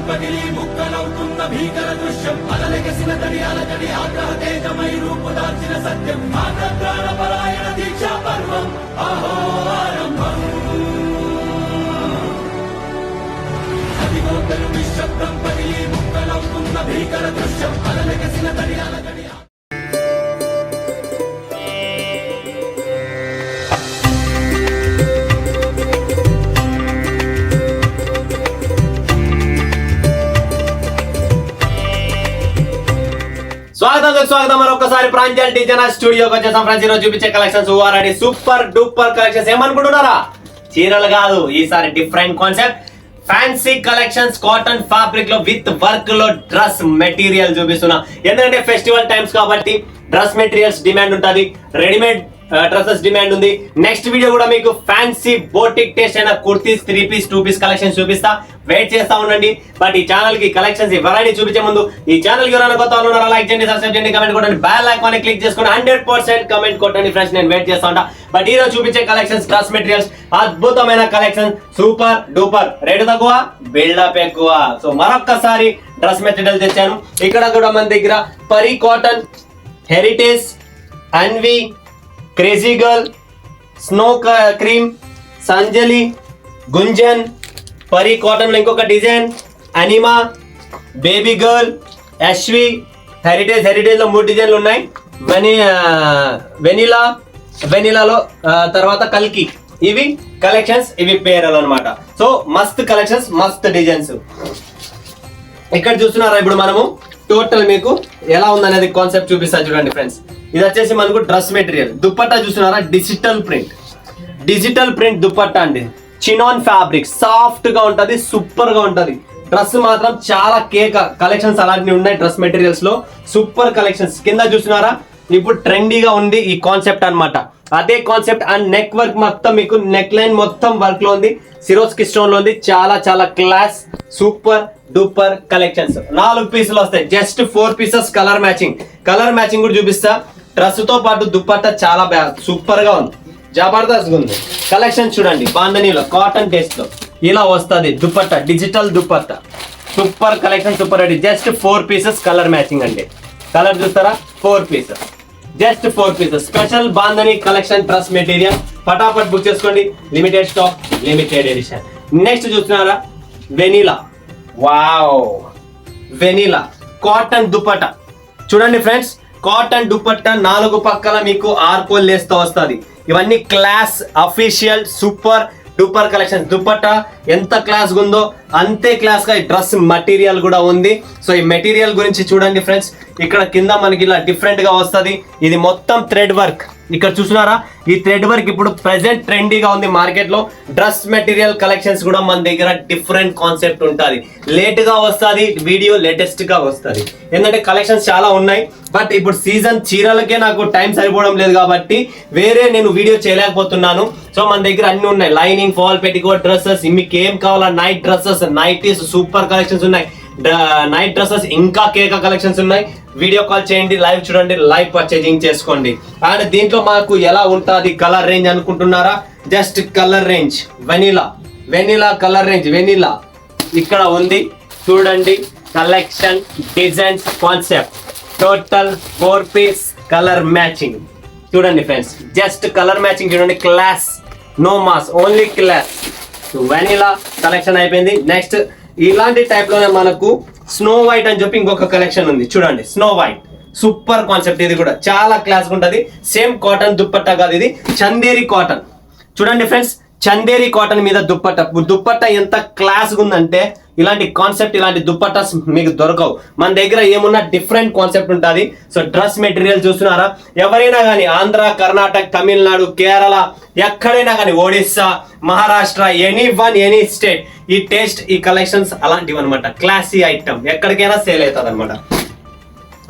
పగిలి ముక్కలవుతున్న భీకర దృశ్యం అలలెగసిన తడి అలజడి ఆగ్రహ తేజమై రూపుదాల్చిన సత్యం ఆగ్రహ పరాయణ దీక్షా పర్వం అహో ఆరంభం అదిగోతలు నిశ్శబ్దం పగిలి ముక్కలవుతున్న భీకర దృశ్యం అలలెగసిన తడి అలజడి. స్వాగతం మరొకసారి ప్రాంజల్ డిజైన్ స్టూడియోకి వచ్చేసాం ఫ్రెండ్స్. ఈరోజు చూపించే collections already super duper collections. ఏమనుకుంటున్నారా? చీరలు కాదు, ఈసారి different concept fancy collections cotton fabric లో విత్ వర్క్ లో డ్రెస్ మెటీరియల్ చూపిస్తున్నా. ఎందుకంటే ఫెస్టివల్ టైమ్స్ కాబట్టి డ్రెస్ మెటీరియల్స్ డిమాండ్ ఉంటుంది, రెడీమేడ్ డ్రెస్సెస్ డిమాండ్ ఉంది. నెక్స్ట్ వీడియో కూడా మీకు ఫ్యాన్సీ బోటిక్ టేస్ట్ అయిన కుర్తీస్ 3 పీస్ 2 పీస్ కలెక్షన్స్ చూపిస్తా. వెయిట్ చేస్తా ఉండండి. బట్ ఈ ఛానల్ కి కలెక్షన్స్ వెరైటీ చూపించే ముందు ఈ ఛానల్ కి ఎవరైనా కొత్త వాళ్ళు ఉన్నారా లైక్ చేయండి, సబ్స్క్రైబ్ చేయండి, కమెంట్ కొట్టండి, బెల్ ఐకాన్ క్లిక్ చేసుకొని 100% కమెంట్ కొట్టండి ఫ్రెండ్స్. నేను వెయిట్ చేస్తా ఉంటా. బట్ ఈ రోజు చూపించే కలెక్షన్స్ డ్రెస్ మెటీరియల్స్ అద్భుతమైన కలెక్షన్, సూపర్ డూపర్, రేటు తక్కువ బిల్డప్ ఎక్కువ. సో మరొక్కసారి డ్రెస్ మెటీరియల్ తెచ్చాను. ఇక్కడ కూడా మన దగ్గర Pari cotton, heritage, Anvi, crazy girl, snow cream, Sanjali, Gunjan, Pari cotton లో ఇంకొక design, Anima, baby girl, Yashvi, heritage లో 3 డిజైన్లు ఉన్నాయి. వెనిలాలో తర్వాత కల్కి. ఇవి కలెక్షన్స్, ఇవి పేర్లు అన్నమాట. సో మస్త్ కలెక్షన్స్, మస్త్ డిజైన్స్. ఇక్కడ చూస్తున్నారా? ఇప్పుడు మనము టోటల్ మీకు ఎలా ఉందనేది కాన్సెప్ట్ చూపిస్తా చూడండి ఫ్రెండ్స్. ఇది వచ్చేసి మనకు డ్రెస్ మెటీరియల్. దుపట్టా చూస్తున్నారా? డిజిటల్ ప్రింట్ దుపట్టా అండి. చినాన్ ఫ్యాబ్రిక్, సాఫ్ట్ గా ఉంటది, సూపర్ గా ఉంటది. డ్రెస్ మాత్రం చాలా కేక్ కలెక్షన్స్ అలాంటివి ఉన్నాయి డ్రెస్ మెటీరియల్స్ లో. Super collections. కింద చూస్తున్నారా? ఇప్పుడు ట్రెండీగా ఉంది ఈ కాన్సెప్ట్ అన్నమాట. అదే కాన్సెప్ట్ అండ్ నెక్ వర్క్ మొత్తం మీకు నెక్ లైన్ మొత్తం వర్క్ లో ఉంది, సిరోస్కి స్టోన్ లో ఉంది. చాలా చాలా క్లాస్, సూపర్ డూపర్ కలెక్షన్స్. 4 పీసులు వస్తాయి, జస్ట్ 4 పీసెస్. కలర్ మ్యాచింగ్ కూడా చూపిస్తా. డ్రెస్ తో పాటు దుపట్టా చాలా సూపర్ గా ఉంది, జబర్దస్త్ గా ఉంది. కలెక్షన్ చూడండి, బాంధనీలో కాటన్ టేస్ట్ లో ఇలా వస్తుంది dupatta, digital dupatta. Super collection, super ready. Just 4 pieces colour matching అండి. కలర్ చూస్తారా? 4 pieces, just 4 pieces. Special bandhani collection dress material. ఫటాఫట్ బుక్ చేసుకోండి, limited stock, limited edition. Next చూస్తున్నారా? Vanilla. Wow, vanilla cotton dupatta చూడండి ఫ్రెండ్స్. కాటన్ దుపట్టా 4 పక్కల మీకు ఆర్కోల్ లేస్తో వస్తుంది. ఇవన్నీ class, official, super duper collection. Dupatta ఎంత క్లాస్ ఉందో అంతే క్లాస్ గా డ్రెస్ మెటీరియల్ కూడా ఉంది. సో ఈ మెటీరియల్ గురించి చూడండి ఫ్రెండ్స్. ఇక్కడ కింద మనకి ఇలా డిఫరెంట్ గా వస్తుంది. ఇది మొత్తం థ్రెడ్ వర్క్. ఇక్కడ చూస్తున్నారా? ఈ థ్రెడ్ వర్క్ ఇప్పుడు ప్రెసెంట్ ట్రెండీగా ఉంది మార్కెట్ లో. డ్రెస్ మెటీరియల్ కలెక్షన్స్ కూడా మన దగ్గర డిఫరెంట్ కాన్సెప్ట్ ఉంటుంది. లేట్ గా వస్తుంది వీడియో, లేటెస్ట్ గా వస్తుంది. ఎందుకంటే కలెక్షన్స్ చాలా ఉన్నాయి. బట్ ఇప్పుడు సీజన్ చీరలకే నాకు టైం సరిపోవడం లేదు కాబట్టి వేరే నేను వీడియో చేయలేకపోతున్నాను. సో మన దగ్గర అన్ని ఉన్నాయి, లైనింగ్, ఫాల్, పెట్టికోట్ డ్రెస్సెస్, మీకు ఏం కావాలా, night dresses, nighties, super collections ఉన్నాయి. నైట్ డ్రెస్సెస్ ఇంకా కేక కలెక్షన్స్ ఉన్నాయి. వీడియో కాల్ చేయండి, లైవ్ చూడండి, లైవ్ పర్చేజింగ్ చేసుకోండి. అండ్ దీంట్లో మాకు ఎలా ఉంటుంది కలర్ రేంజ్ అనుకుంటున్నారా? Just colour range vanilla colour range. Vanilla ఇక్కడ ఉంది చూడండి. Collection, designs, concept, total 4 piece colour matching చూడండి ఫ్రెండ్స్. జస్ట్ కలర్ మ్యాచింగ్ చూడండి. Class, no mass, only class. Vanilla collection అయిపోయింది. నెక్స్ట్ ఇలాంటి టైప్ లోనే మనకు స్నో వైట్ అని చెప్పి ఇంకొక కలెక్షన్ ఉంది చూడండి. Snow white super concept. ఇది కూడా చాలా క్లాస్ ఉంటది. సేమ్ కాటన్ దుపట్టా కాదు, ఇది చందేరి కాటన్. చూడండి ఫ్రెండ్స్, చందేరి కాటన్ మీద దుపట్టా ఎంత క్లాస్ ఉందంటే ఇలాంటి కాన్సెప్ట్, ఇలాంటి దుపట్టాస్ మీకు దొరకవు. మన దగ్గర ఏమున్నా డిఫరెంట్ కాన్సెప్ట్ ఉంటుంది. సో డ్రెస్ మెటీరియల్ చూస్తున్నారా? ఎవరైనా కానీ ఆంధ్ర, కర్ణాటక, తమిళనాడు, కేరళ, ఎక్కడైనా కానీ, ఒడిస్సా, మహారాష్ట్ర, ఎనీ స్టేట్, ఈ టేస్ట్, ఈ కలెక్షన్స్ అలాంటివి అనమాట. క్లాసీ ఐటమ్, ఎక్కడికైనా సేల్ అవుతుంది అనమాట.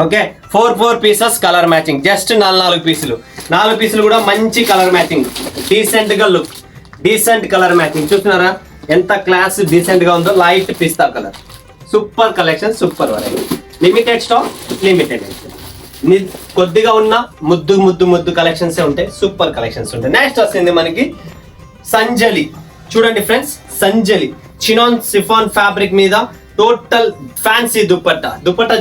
Okay, 4 pieces colour matching. Just 4 పీసులు. 4 పీసులు కూడా మంచి కలర్ మ్యాచింగ్, డీసెంట్ గా లుక్, డీసెంట్ కలర్ మ్యాచింగ్. చూస్తున్నారా ఎంత క్లాస్, డీసెంట్ గా ఉందో? Light pista colour. Super collection, super variety. Limited stock, limited edition. కొద్దిగా ఉన్న ముద్దు కలెక్షన్స్ ఉంటాయి, సూపర్ కలెక్షన్స్ ఉంటాయి. నెక్స్ట్ వస్తుంది మనకి సంజలి. చూడండి ఫ్రెండ్స్, సంజలి చినాన్ సిఫాన్ ఫ్యాబ్రిక్ మీద టోటల్ ఫ్యాన్సీ దుపట్టా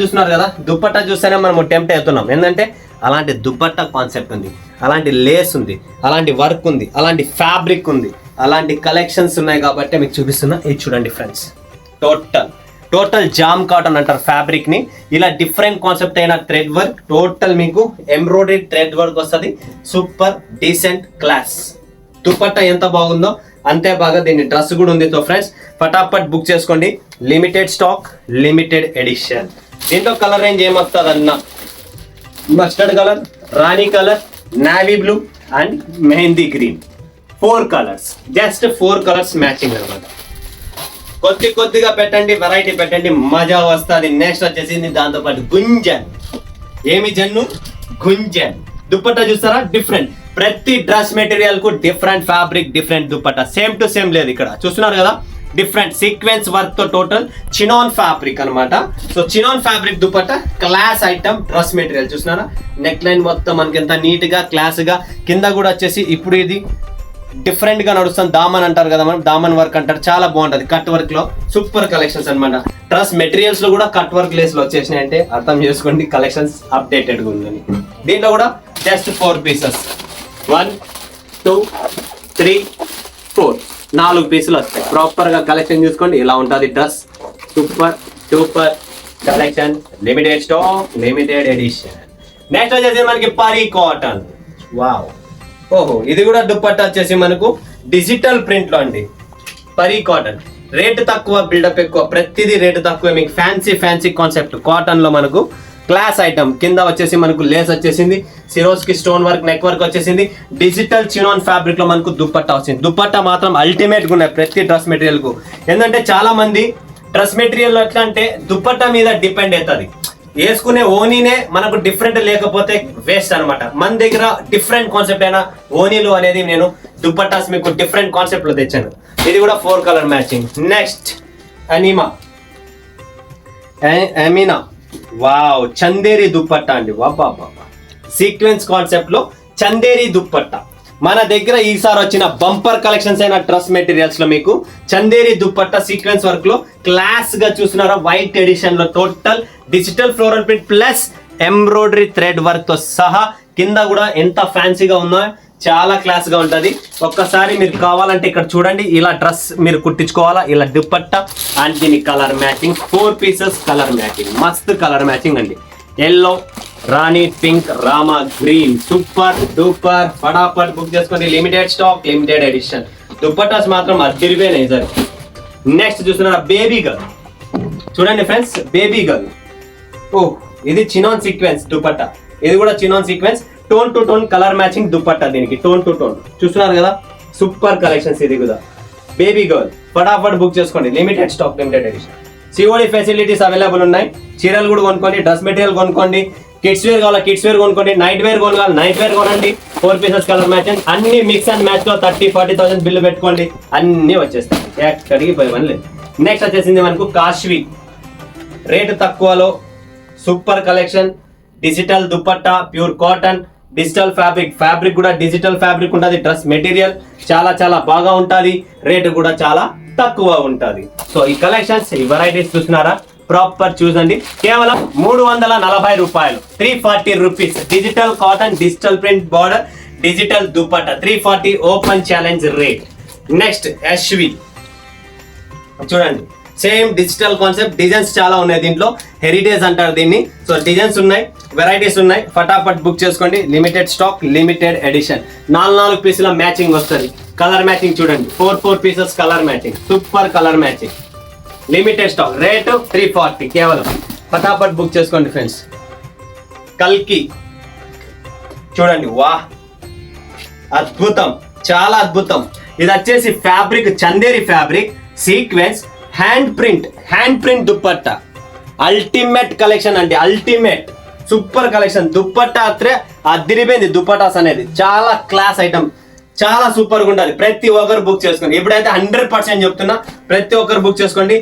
చూస్తున్నారు కదా, దుపట్టా చూస్తేనే మనం టెంప్ట్ అవుతున్నాం. ఏంటంటే అలాంటి దుపట్టా కాన్సెప్ట్ ఉంది, అలాంటి లేస్ ఉంది, అలాంటి వర్క్ ఉంది, అలాంటి ఫ్యాబ్రిక్ ఉంది, అలాంటి కలెక్షన్స్ ఉన్నాయి కాబట్టి మీకు చూపిస్తున్నా. ఇది చూడండి ఫ్రెండ్స్, టోటల్ జామ్ కాటన్ అంటారు ఫ్యాబ్రిక్ ని. ఇలా డిఫరెంట్ కాన్సెప్ట్ అయిన థ్రెడ్ వర్క్, టోటల్ మీకు ఎంబ్రాయిడరీ థ్రెడ్ వర్క్ వస్తుంది. Super decent class. దుపట్టా ఎంత బాగుందో అంతే బాగా దీని డ్రెస్ కూడా ఉంది. సో ఫ్రెండ్స్ ఫటాఫట్ బుక్ చేసుకోండి. Limited stock, limited edition. దీంట్లో కలర్ రేంజ్ ఏమొస్తుంది అన్న, mustard colour, rani colour, navy blue and mehndi green. 4 colours, just 4 colours matching అనమాట. కొద్దిగా పెట్టండి, వెరైటీ పెట్టండి, మజా వస్తుంది. నెక్స్ట్ వచ్చేసింది దాంతోపాటు గుంజన్. ఏమి జన్ను? గుంజన్. దుపట్టా చూస్తారా, డిఫరెంట్. ప్రతి డ్రెస్ మెటీరియల్ కు different fabric, different dupatta. Same to same లేదు ఇక్కడ, చూస్తున్నారు కదా, డిఫరెంట్ సీక్వెన్స్ వర్క్ తో టోటల్ చినాన్ ఫ్యాబ్రిక్ అన్నమాట. So chinon fabric dupatta class item dress material చూస్తున్నారా. నెక్ లైన్ మొత్తం మనకి ఎంత నీట్ గా క్లాస్ గా, కింద కూడా వచ్చేసి ఇప్పుడు ఇది డిఫరెంట్ గా నడుస్తుంది. దామన్ అంటారు కదా మనం, దామన్ వర్క్ అంటారు, చాలా బాగుంటది. కట్ వర్క్ లో సూపర్ కలెక్షన్స్ అన్నమాట. డ్రెస్ మెటీరియల్స్ లో కూడా కట్ వర్క్ లేస్ లో వచ్చేసినాయి అంటే అర్థం చేసుకోండి కలెక్షన్స్ అప్డేటెడ్ గా ఉందని. దీంట్లో కూడా జస్ట్ 4 పీసెస్, 1 2 3 4 4 పీసులు వస్తాయి. ప్రాపర్ గా కలెక్షన్ చూసుకోండి, ఇలా ఉంటుంది dress. Super collection, limited stock, limited edition. Next వచ్చేసి మనకి పరీ కాటన్. వావ్, ఓహో, ఇది కూడా దుపట్టా వచ్చేసి మనకు డిజిటల్ ప్రింట్ లో అండి. పరీ కాటన్ రేటు తక్కువ, బిల్డప్ ఎక్కువ, ప్రతిదీ రేటు తక్కువ. మీకు ఫ్యాన్సీ కాన్సెప్ట్ కాటన్ లో మనకు క్లాస్ ఐటమ్. కింద వచ్చేసి మనకు లేస్ వచ్చేసింది, సిరోస్ కి స్టోన్ వర్క్, నెక్ వర్క్ వచ్చేసింది. డిజిటల్ చినాన్ ఫ్యాబ్రిక్ లో మనకు దుపట్టా వచ్చింది. దుపట్టా మాత్రం అల్టిమేట్ గా ఉన్నాయి ప్రతి డ్రెస్ మెటీరియల్ కు. ఎందుకంటే చాలా మంది డ్రెస్ మెటీరియల్ ఎట్లా అంటే దుపట్టా మీద డిపెండ్ అవుతుంది. వేసుకునే ఓనీనే మనకు డిఫరెంట్ లేకపోతే వేస్ట్ అనమాట. మన దగ్గర డిఫరెంట్ కాన్సెప్ట్ అయిన ఓనీలు అనేది నేను దుపట్టాస్ మీకు డిఫరెంట్ కాన్సెప్ట్ లో తెచ్చాను. ఇది కూడా 4 colour matching. Next Amina. Wow, Chanderi dupatta అండి. వాబా, సీక్వెన్స్ కాన్సెప్ట్ లో చందేరి దుపట్టా. మన దగ్గర ఈసారి వచ్చిన బంపర్ కలెక్షన్స్ అయిన డ్రెస్ మెటీరియల్స్ లో మీకు చందేరి దుపట్టా సీక్వెన్స్ వర్క్ లో క్లాస్ గా చూస్తున్నారా. వైట్ ఎడిషన్ లో total digital floral print plus embroidery thread work తో సహా. కింద కూడా ఎంత ఫ్యాన్సీగా ఉందో, చాలా క్లాస్ గా ఉంటది. ఒక్కసారి మీరు కావాలంటే ఇక్కడ చూడండి, ఇలా డ్రెస్ మీరు కుట్టించుకోవాలా, ఇలా దుపట్టా అండ్ దీని colour matching. 4 pieces colour matching, మస్త్ కలర్ మ్యాచింగ్ అండి. Yellow, rani pink, rama green. Super duper. ఫటాఫట్ బుక్ చేసుకోండి. Limited stock, limited edition. Dupattas మాత్రం అదిరిపోయినాయి సార్. నెక్స్ట్ చూస్తున్నారా, బేబీ గర్ల్. చూడండి ఫ్రెండ్స్, బేబీ గర్ల్. ఓ, ఇది చినాన్ సీక్వెన్స్ దుపట్టా. ఇది కూడా chinon sequence, tone to tone colour matching dupatta. దీనికి టోన్ టు టోన్ చూస్తున్నారు కదా, సూపర్ కలెక్షన్స్. ఇది కూడా బేబీ గర్ల్. ఫటాఫట్ బుక్ చేసుకోండి. Limited stock, limited edition. COD facilities available ఉన్నాయి. చీరలు కూడా కొనుక్కోండి, డ్రెస్ మెటీరియల్ కొనుక్కోండి. కిడ్స్ వేర్ కావాలా, కిడ్స్ వేర్ కొనుక్కోండి. నైట్ వేర్ కొనుక్కోవాలి, నైట్ వేర్ కొనండి. 4 పీసెస్ కలర్ మ్యాచింగ్. అన్ని మిక్స్ అండ్ మ్యాచ్ లో 30-40,000 బిల్లు పెట్టుకోండి, అన్ని వచ్చేస్తాయి. ఎక్కడికి పోయి లేదు. నెక్స్ట్ వచ్చేసింది మనకు కాశ్వి. రేటు తక్కువలో super collection. Digital dupatta, pure cotton, digital fabric కూడా డిజిటల్ ఫ్యాబ్రిక్ ఉంటుంది. డ్రెస్ మెటీరియల్ చాలా బాగా ఉంటుంది. రేటు కూడా చాలా తక్కువ ఉంటుంది. సో ఈ కలెక్షన్స్, ఈ వెరైటీస్ చూస్తున్నారా, ప్రాపర్ చూడండి. కేవలం 340 రూపాయలు, 340 rupees. Digital cotton, digital print border, digital dupatta 340 open challenge rate. Next Yashvi చూడండి, సేమ్ డిజిటల్ కాన్సెప్ట్. డిజైన్స్ చాలా ఉన్నాయి దీంట్లో, హెరిటేజ్ అంటారు దీన్ని. సో డిజైన్స్ ఉన్నాయి, వెరైటీస్ ఉన్నాయి. ఫటాఫట్ బుక్ చేసుకోండి. Limited stock, limited edition. 4 పీసుల మ్యాచింగ్ వస్తుంది. కలర్ మ్యాచింగ్ చూడండి, 4 pieces colour matching. Super colour matching. Limited stock, rate 340 కేవలం. ఫటాఫట్ బుక్ చేసుకోండి ఫ్రెండ్స్. కల్కి చూడండి, వాహ్, అద్భుతం, చాలా అద్భుతం. ఇది వచ్చేసి fabric Chanderi fabric, sequence, hand print dupatta. Ultimate collection అండి, అల్టిమేట్ సూపర్ కలెక్షన్. దుపట్టా అత్రే అదిరిపోయింది. దుపట్టాస్ అనేది చాలా క్లాస్ ఐటమ్, చాలా సూపర్ గా ఉండాలి. ప్రతి ఒక్కరు బుక్ చేసుకోండి. ఇప్పుడైతే 100% చెప్తున్నా, ప్రతి ఒక్కరు బుక్ చేసుకోండి.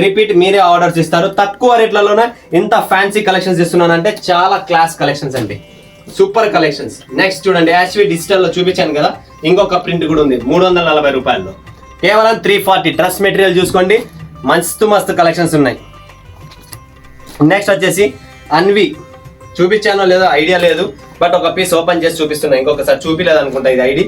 రిపీట్ మీరే ఆర్డర్స్ ఇస్తారు. తక్కువ రేట్లలోనే ఇంత ఫ్యాన్సీ కలెక్షన్స్ ఇస్తున్నానంటే చాలా క్లాస్ కలెక్షన్స్ అండి, సూపర్ కలెక్షన్స్. నెక్స్ట్ చూడండి, యాష్వి డిజిటల్ లో చూపించాను కదా, ఇంకొక ప్రింట్ కూడా ఉంది 340 రూపాయల్లో. కేవలం 340. డ్రెస్ మెటీరియల్ చూసుకోండి, మస్తు కలెక్షన్స్ ఉన్నాయి. నెక్స్ట్ వచ్చేసి అన్వి చూపించానో లేదో ఐడియా లేదు, బట్ ఒక పీస్ ఓపెన్ చేసి చూపిస్తున్నా. ఇంకొకసారి చూపిలేదు అనుకుంటా ఇది ఐడి,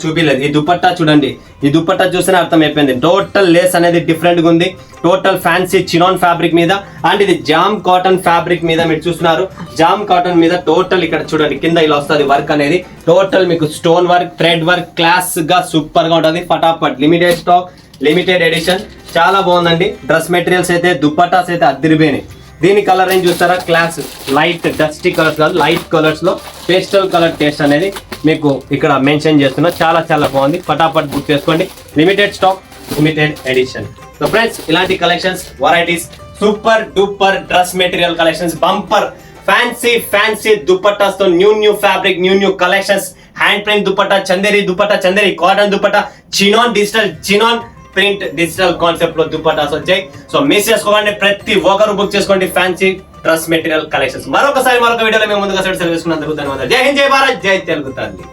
చూపిలేదు. ఈ దుపట్టా చూడండి, ఈ దుపట్టా చూస్తేనే అర్థం అయిపోయింది. టోటల్ లేస్ అనేది డిఫరెంట్ గా ఉంది, టోటల్ ఫ్యాన్సీ చినాన్ ఫ్యాబ్రిక్ మీద, అండ్ ఇది జామ్ కాటన్ ఫ్యాబ్రిక్ మీద మీరు చూస్తున్నారు. జామ్ కాటన్ మీద టోటల్ ఇక్కడ చూడండి కింద ఇలా వస్తుంది వర్క్ అనేది. టోటల్ మీకు stone work, thread work, class గా సూపర్ గా ఉంటుంది. ఫటాఫట్ లిమిటెడ్ స్టాక్, లిమిటెడ్ ఎడిషన్, చాలా బాగుందండి. డ్రెస్ మెటీరియల్స్ అయితే దుపట్టాస్ అయితే అద్దరిపోయినాయి. దీని కలర్ రేంజ్ చూస్తారా, క్లాస్ లైట్ డస్టీ కలర్స్ కాదు, లైట్ కలర్స్ లో పేస్టల్ కలర్ టేస్ట్ అనేది మీకు ఇక్కడ మెన్షన్ చేస్తున్నా. చాలా బాగుంది. ఫటాఫట్ బుక్ చేసుకోండి. Limited stock, limited edition. So friends, ఇలాంటి collections, varieties, super duper dress material collections, bumper fancy dupattas తో new fabric, new collections, hand print dupatta, Chanderi cotton dupatta, chinon digital, chinon print digital concept లో దుపట్టాస్ వచ్చాయి. సో మిస్ చేసుకోండి, ప్రతి ఒక్కరు book చేసుకోండి fancy dress material collections. మరొక వీడియోలో మేము ముందుగా సెలవు తీసుకున్నందుకు ధన్యవాదాలు. జై హింద్, జై భారత్, జై తెలుగు తల్లి.